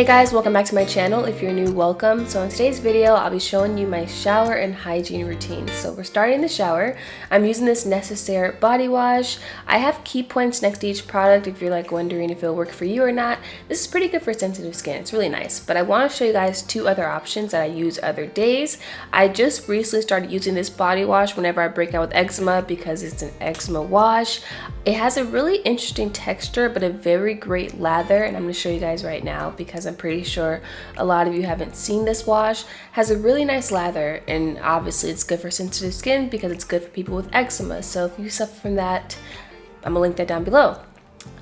Hey guys, welcome back to my channel. If you're new, welcome. So in today's video, I'll be showing you my shower and hygiene routine. So we're starting the shower. I'm using this Necessaire body wash. I have key points next to each product if you're like wondering if it'll work for you or not. This is pretty good for sensitive skin. It's really nice. But I want to show you guys two other options that I use other days. I just recently started using this body wash whenever I break out with eczema because it's an eczema wash. It has a really interesting texture, but a very great lather, and I'm going to show you guys right now because I'm pretty sure a lot of you haven't seen this wash. It has a really nice lather, and obviously it's good for sensitive skin because it's good for people with eczema. So if you suffer from that, I'm going to link that down below.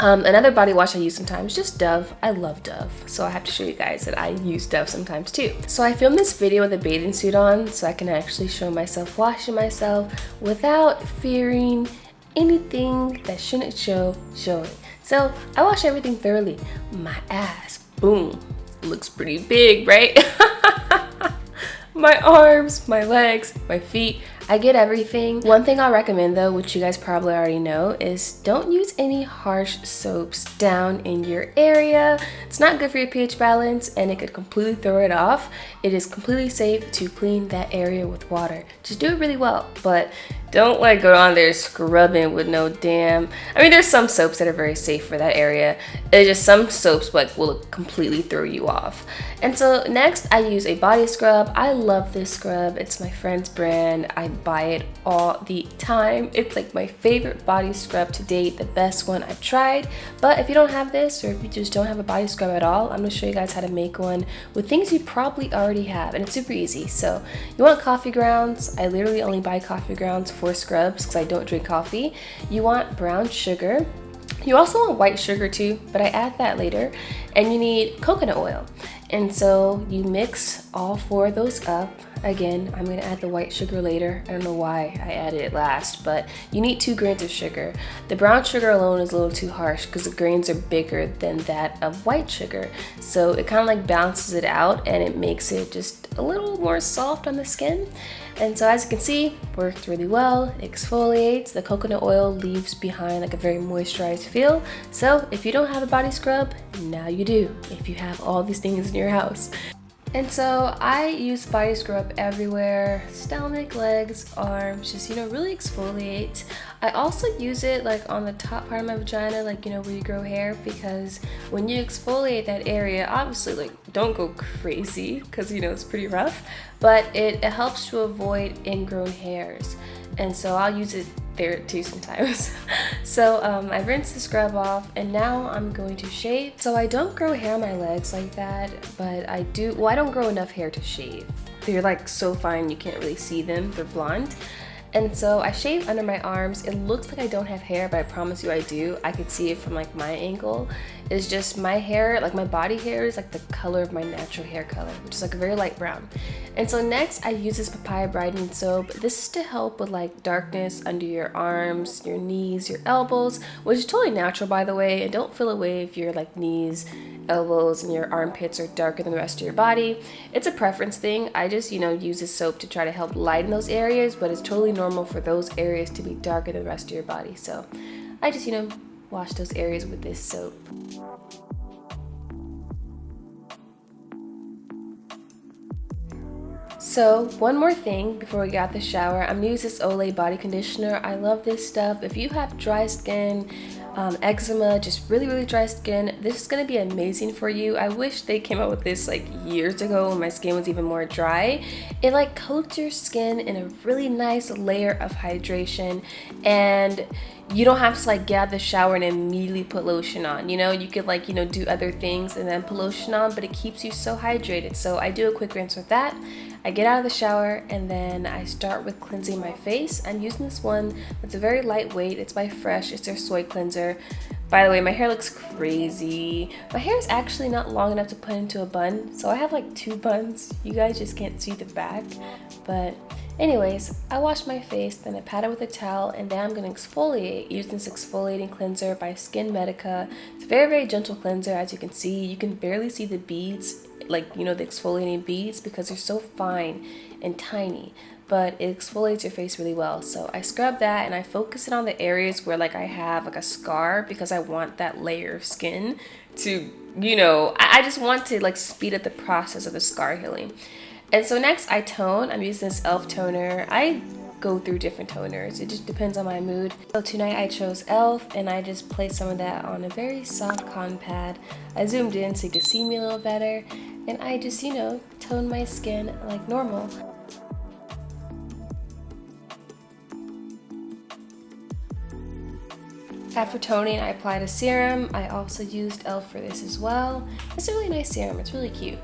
Another body wash I use sometimes, just Dove. I love Dove, so I have to show you guys that I use Dove sometimes too. So I filmed this video with a bathing suit on so I can actually show myself washing myself without fearing anything that shouldn't show showing. So I wash everything thoroughly. My ass, boom, looks pretty big, right? My arms, my legs, my feet, I get everything. One thing I'll recommend though, which you guys probably already know, is don't use any harsh soaps down in your area. It's not good for your pH balance and it could completely throw it off. It is completely safe to clean that area with water. Just do it really well, but don't like go on there scrubbing with no damn. I mean, there's some soaps that are very safe for that area. It's just some soaps like will completely throw you off. And so next I use a body scrub. I love this scrub. It's my friend's brand. I buy it all the time. It's like my favorite body scrub to date, the best one I've tried. But if you don't have this, or if you just don't have a body scrub at all, I'm gonna show you guys how to make one with things you probably already have, and it's super easy. So you want coffee grounds. I literally only buy coffee grounds for scrubs because I don't drink coffee. You want brown sugar. You also want white sugar too, but I add that later. And you need coconut oil. And so you mix all four of those up. Again, I'm gonna add the white sugar later. I don't know why I added it last, but you need 2 grains of sugar. The brown sugar alone is a little too harsh because the grains are bigger than that of white sugar. So it kind of like balances it out and it makes it just a little more soft on the skin. And so as you can see, worked really well. It exfoliates. The coconut oil leaves behind like a very moisturized feel. So if you don't have a body scrub, now you do, if you have all these things in your house. And so I use body scrub everywhere, stomach, legs, arms, just, really exfoliate. I also use it like on the top part of my vagina, like, where you grow hair, because when you exfoliate that area, obviously like don't go crazy because, it's pretty rough, but it helps to avoid ingrown hairs. And so I'll use it there too sometimes. So I rinsed the scrub off and now I'm going to shave. So I don't grow hair on my legs like that, but I do, well, I don't grow enough hair to shave. They're like so fine you can't really see them, they're blonde. And so I shave under my arms. It looks like I don't have hair, but I promise you I do. I could see it from like my angle. It's just my hair, like my body hair is like the color of my natural hair color, which is like a very light brown. And so next I use this Papaya brightening soap. This is to help with like darkness under your arms, your knees, your elbows, which is totally natural by the way. And don't feel away if your like knees, elbows, and your armpits are darker than the rest of your body. It's a preference thing. I just, use this soap to try to help lighten those areas, but it's totally normal for those areas to be darker than the rest of your body. So I just, wash those areas with this soap. So one more thing before we get out the shower, I'm gonna use this Olay body conditioner. I love this stuff. If you have dry skin, eczema, just really dry skin, this is gonna be amazing for you. I wish they came out with this like years ago when my skin was even more dry. It like coats your skin in a really nice layer of hydration, and you don't have to like get out of the shower and immediately put lotion on. You could like, do other things and then put lotion on, but it keeps you so hydrated. So I do a quick rinse with that. I get out of the shower and then I start with cleansing my face. I'm using this one that's a very lightweight. It's by Fresh. It's their soy cleanser. By the way, my hair looks crazy. My hair is actually not long enough to put into a bun, so I have like 2 buns. You guys just can't see the back, but anyways, I wash my face, then I pat it with a towel, and then I'm gonna exfoliate using this exfoliating cleanser by Skin Medica. It's a very gentle cleanser. As you can see, you can barely see the beads, like the exfoliating beads, because they're so fine and tiny, but it exfoliates your face really well. So I scrub that and I focus it on the areas where like I have like a scar, because I want that layer of skin to you know, I just want to like speed up the process of the scar healing. And so next I tone. I'm using this e.l.f. toner. I go through different toners. It just depends on my mood. So tonight I chose e.l.f. and I just placed some of that on a very soft cotton pad. I zoomed in so you could see me a little better. And I just, you know, toned my skin like normal. After toning, I applied a serum. I also used e.l.f. for this as well. It's a really nice serum. It's really cute.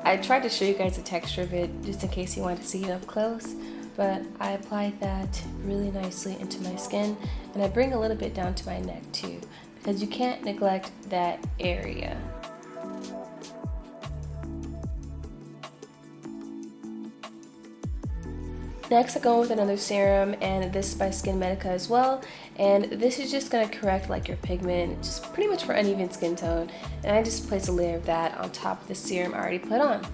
I tried to show you guys the texture of it just in case you wanted to see it up close, but I applied that really nicely into my skin, and I bring a little bit down to my neck too, because you can't neglect that area. Next I go with another serum, and this is by Skin Medica as well, and this is just going to correct like your pigment, just pretty much for uneven skin tone, and I just place a layer of that on top of the serum I already put on.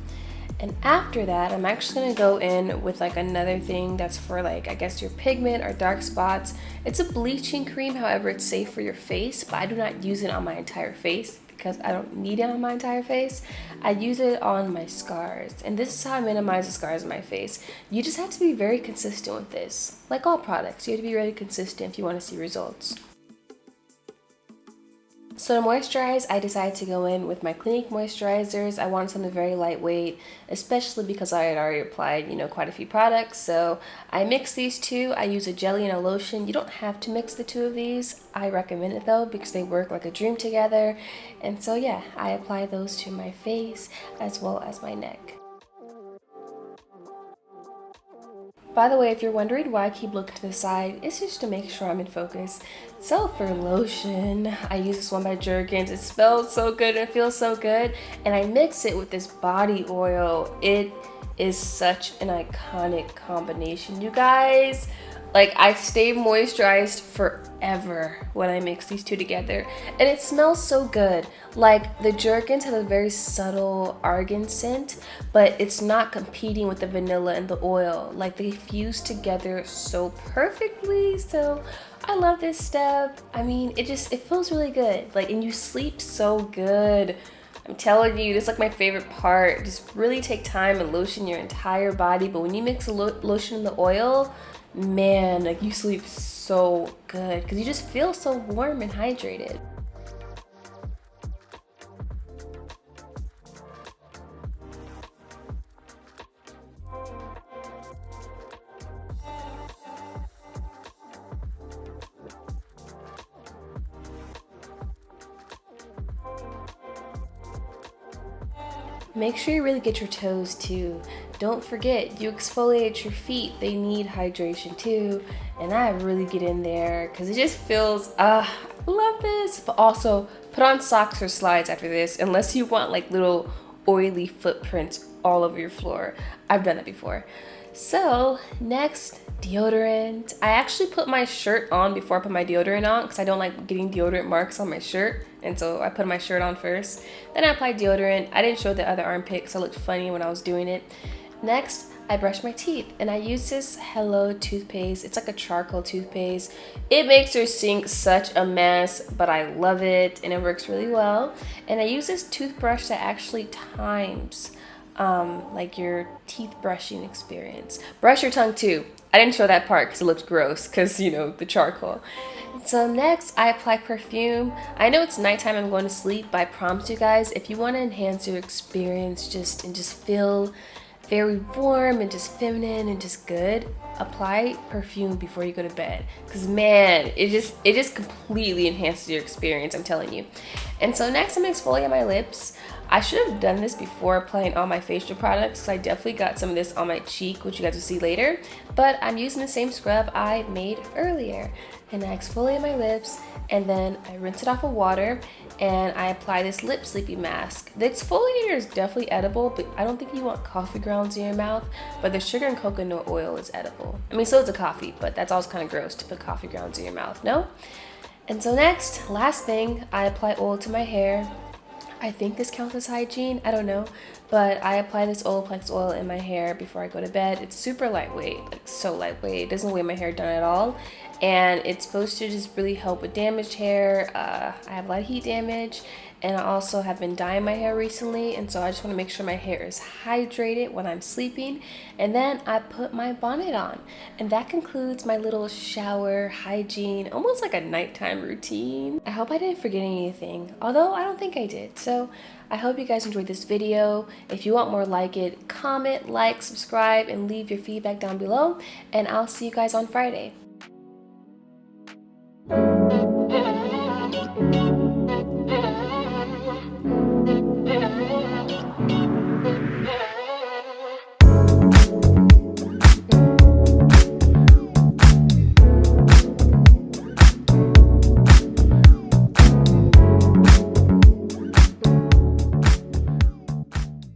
And after that, I'm actually going to go in with like another thing that's for like, I guess, your pigment or dark spots. It's a bleaching cream, however it's safe for your face, but I do not use it on my entire face because I don't need it on my entire face. I use it on my scars, and this is how I minimize the scars on my face. You just have to be very consistent with this. Like all products, you have to be really consistent if you want to see results. So to moisturize, I decided to go in with my Clinique moisturizers. I wanted something very lightweight, especially because I had already applied, you know, quite a few products. So I mixed these two. I use a jelly and a lotion. You don't have to mix the two of these. I recommend it though because they work like a dream together. And so yeah, I apply those to my face as well as my neck. By the way, if you're wondering why I keep looking to the side, it's just to make sure I'm in focus. So for lotion, I use this one by Jergens. It smells so good and it feels so good. And I mix it with this body oil. It is such an iconic combination, you guys. Like, I stay moisturized forever when I mix these two together. And it smells so good. Like, the Jergens has a very subtle argan scent, but it's not competing with the vanilla and the oil. Like, they fuse together so perfectly. So I love this step. I mean, it feels really good. Like, and you sleep so good. I'm telling you, this is like my favorite part. Just really take time and lotion your entire body. But when you mix the lotion and the oil, man, like you sleep so good because you just feel so warm and hydrated. Make sure you really get your toes too. Don't forget, you exfoliate your feet. They need hydration too. And I really get in there because it just feels, I love this. But also, put on socks or slides after this, unless you want like little oily footprints all over your floor. I've done that before. So next, deodorant. I actually put my shirt on before I put my deodorant on because I don't like getting deodorant marks on my shirt. And so I put my shirt on first. Then I applied deodorant. I didn't show the other armpit because I looked funny when I was doing it. Next, I brush my teeth and I use this Hello toothpaste. It's like a charcoal toothpaste. It makes your sink such a mess, but I love it and it works really well. And I use this toothbrush that actually times like your teeth brushing experience. Brush your tongue too. I didn't show that part because it looked gross because, you know, the charcoal. So next, I apply perfume. I know it's nighttime, I'm going to sleep, but I promise you guys, if you want to enhance your experience just feel very warm and just feminine and just good, apply perfume before you go to bed. Because man, it just completely enhances your experience, I'm telling you. And so next, I'm going to exfoliate my lips. I should have done this before applying all my facial products because I definitely got some of this on my cheek, which you guys will see later. But I'm using the same scrub I made earlier. And I exfoliate my lips and then I rinse it off with water and I apply this lip sleepy mask. The exfoliator is definitely edible, but I don't think you want coffee grounds in your mouth, but the sugar and coconut oil is edible. I mean, so is the coffee, but that's always kind of gross to put coffee grounds in your mouth, no? And so next, last thing, I apply oil to my hair. I think this counts as hygiene, I don't know, but I apply this Olaplex oil in my hair before I go to bed. It's super lightweight, like so lightweight. It doesn't weigh my hair down at all, and it's supposed to just really help with damaged hair. I have a lot of heat damage, and I also have been dyeing my hair recently, and so I just want to make sure my hair is hydrated when I'm sleeping. And then I put my bonnet on, and that concludes my little shower hygiene, almost like a nighttime routine. I hope I didn't forget anything, although I don't think I did. So I hope you guys enjoyed this video. If you want more like it, comment, like, subscribe, and leave your feedback down below, and I'll see you guys on Friday.